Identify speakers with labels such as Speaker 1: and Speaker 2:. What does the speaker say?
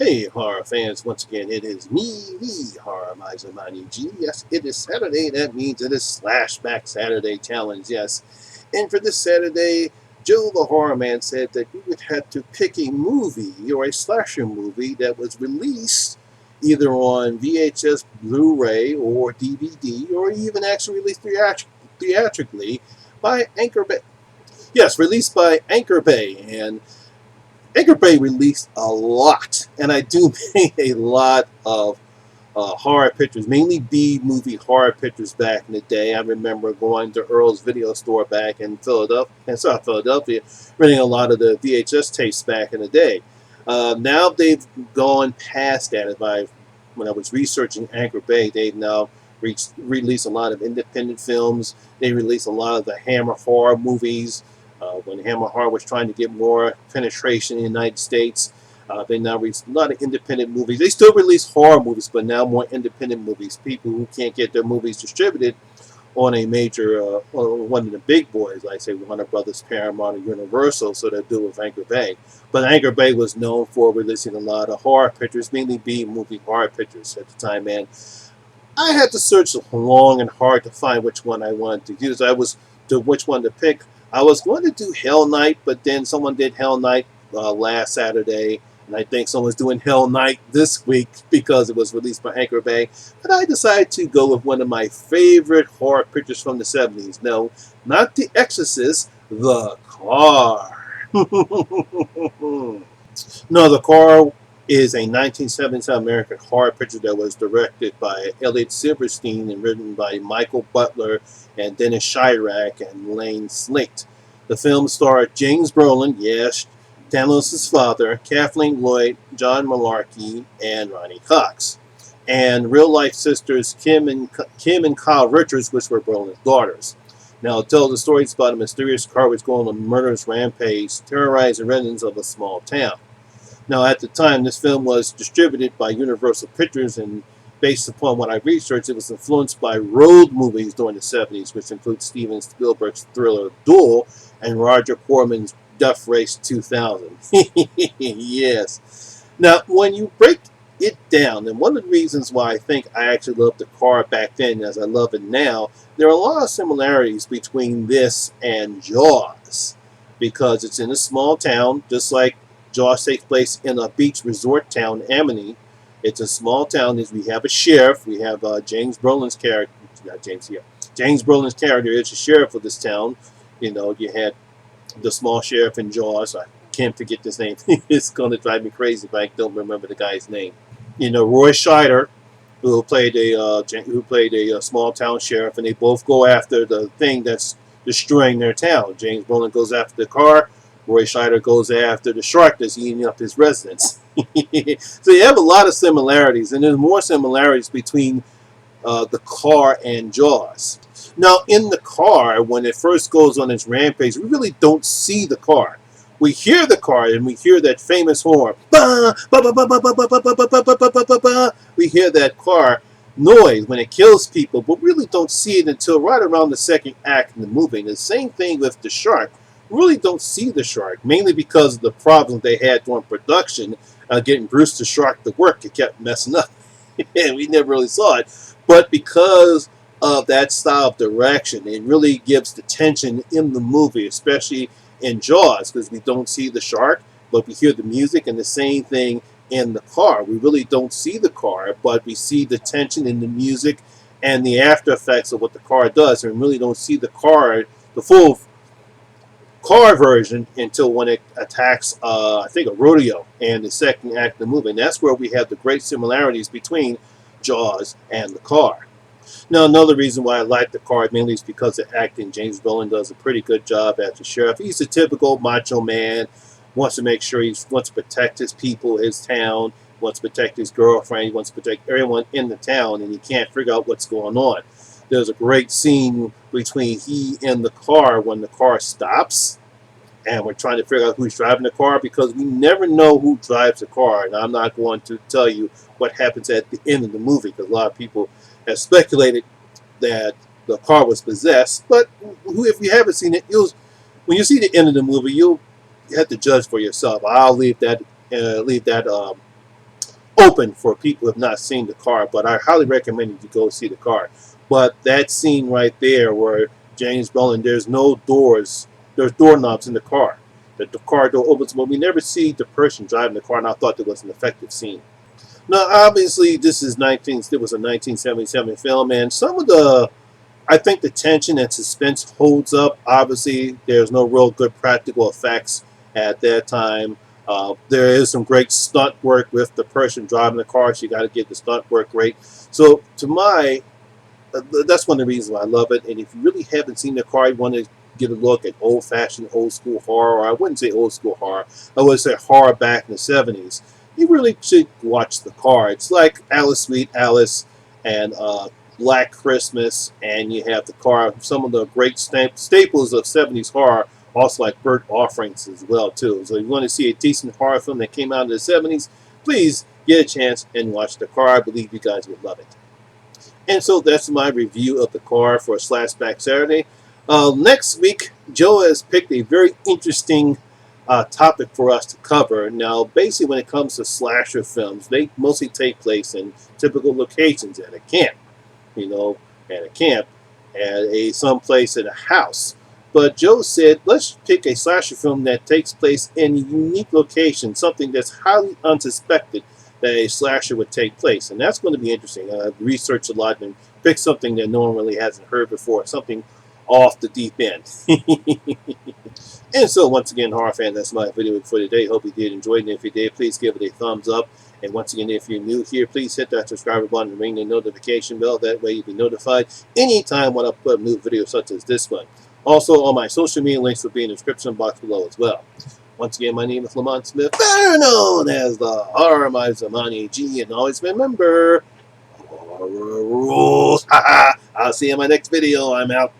Speaker 1: Hey, horror fans, once again, it is me, the Horror Miser Monty G. Yes, it is Saturday. That means it is Slashback Saturday Challenge, yes. And for this Saturday, Joe the Horror Man said that we would have to pick a movie or a slasher movie that was released either on VHS, Blu-ray, or DVD, or even actually released theatrically by Anchor Bay. Yes, released by Anchor Bay. And Anchor Bay released a lot, and I do mean a lot of horror pictures, mainly B-movie horror pictures back in the day. I remember going to Earl's video store back in Philadelphia, renting a lot of the VHS tapes back in the day. Now they've gone past that. When I was researching Anchor Bay, they've now released a lot of independent films. They released a lot of the Hammer horror movies. When Hammer Horror was trying to get more penetration in the United States, they now release a lot of independent movies. They still release horror movies, but now more independent movies. People who can't get their movies distributed on a major, one of the big boys, like say Warner Brothers, Paramount, or Universal, so they do with Anchor Bay. But Anchor Bay was known for releasing a lot of horror pictures, mainly B-movie horror pictures at the time, and I had to search long and hard to find which one I wanted to use. Which one to pick. I was going to do Hell Night, but then someone did Hell Night last Saturday, and I think someone's doing Hell Night this week because it was released by Anchor Bay. But I decided to go with one of my favorite horror pictures from the 70s. No, not The Exorcist, The Car. No, The Car is a 1977 American horror picture that was directed by Elliot Silverstein and written by Michael Butler and Dennis Chirac and Lane Slate. The film starred James Brolin, yes, Thanos' father, Kathleen Lloyd, John Malarkey, and Ronnie Cox, and real-life sisters Kim and Kyle Richards, which were Brolin's daughters. Now, it tells the stories about a mysterious car which goes on a murderous rampage, terrorizing residents of a small town. Now, at the time, this film was distributed by Universal Pictures, and based upon what I researched, it was influenced by road movies during the 70s, which include Steven Spielberg's thriller Duel and Roger Corman's Death Race 2000. Yes. Now, when you break it down, and one of the reasons why I think I actually loved The Car back then as I love it now, there are a lot of similarities between this and Jaws, because it's in a small town, just like Jaws takes place in a beach resort town, Amity. It's a small town. We have a sheriff. We have James Brolin's character. Not James here. James Brolin's character is the sheriff of this town. You know, you had the small sheriff in Jaws. I can't forget his name. It's going to drive me crazy if I don't remember the guy's name. You know, Roy Scheider, who played a small town sheriff, and they both go after the thing that's destroying their town. James Brolin goes after the car. Roy Scheider goes after the shark that's eating up his residents. So you have a lot of similarities, and there's more similarities between The Car and Jaws. Now, in The Car, when it first goes on its rampage, we really don't see the car. We hear the car, and we hear that famous horn. We hear that car noise when it kills people, but really don't see it until right around the second act in the movie. And the same thing with the shark. We really don't see the shark, mainly because of the problems they had during production, getting Bruce the Shark to work. It kept messing up, and we never really saw it. But because of that style of direction, it really gives the tension in the movie, especially in Jaws, because we don't see the shark, but we hear the music, and the same thing in The Car. We really don't see the car, but we see the tension in the music and the after effects of what the car does, and we really don't see the car, the full car version, until when it attacks, I think, a rodeo and the second act of the movie. And that's where we have the great similarities between Jaws and The Car. Now, another reason why I like The Car mainly is because of acting. James Brolin does a pretty good job as the sheriff. He's a typical macho man, wants to make sure wants to protect his people, his town, wants to protect his girlfriend, he wants to protect everyone in the town, and he can't figure out what's going on. There's a great scene between he and the car when the car stops, and we're trying to figure out who's driving the car, because we never know who drives the car. And I'm not going to tell you what happens at the end of the movie, because a lot of people have speculated that the car was possessed. But if you haven't seen it, when you see the end of the movie, you'll have to judge for yourself. I'll leave that open for people who have not seen the car, but I highly recommend you to go see the car. But that scene right there where James Brolin, there's no doors, there's doorknobs in the car. The car door opens, but we never see the person driving the car, and I thought it was an effective scene. Now, obviously, it was a 1977 film, and some of the I think the tension and suspense holds up. Obviously, there's no real good practical effects at that time. There is some great stunt work with the person driving the car. So you got to get the stunt work great. So, that's one of the reasons why I love it. And if you really haven't seen the car, you want to get a look at old-fashioned, old-school horror, or I wouldn't say old-school horror, I would say horror back in the 70s, you really should watch the car. It's like Alice Sweet Alice and Black Christmas, and you have the car. Some of the great staples of 70s horror, also like Burt Offerings as well, too. So if you want to see a decent horror film that came out in the 70s, please get a chance and watch the car. I believe you guys would love it. And so that's my review of the car for Slashback Saturday. Next week, Joe has picked a very interesting topic for us to cover. Now, basically, when it comes to slasher films, they mostly take place in typical locations at a camp, you know, at a camp, at someplace in a house. But Joe said, let's pick a slasher film that takes place in a unique location, something that's highly unsuspected that a slasher would take place. And that's going to be interesting. I've researched a lot and picked something that no one really hasn't heard before, something off the deep end. And so, once again, horror fan, that's my video for today. Hope you did enjoy it. And if you did, please give it a thumbs up. And once again, if you're new here, please hit that subscribe button and ring the notification bell. That way you'll be notified anytime when I put a new video such as this one. Also, all my social media links will be in the description box below as well. Once again, my name is Lamont Smith, better known as the Horror Miser Monty G, and always remember, horror rules. I'll see you in my next video. I'm out.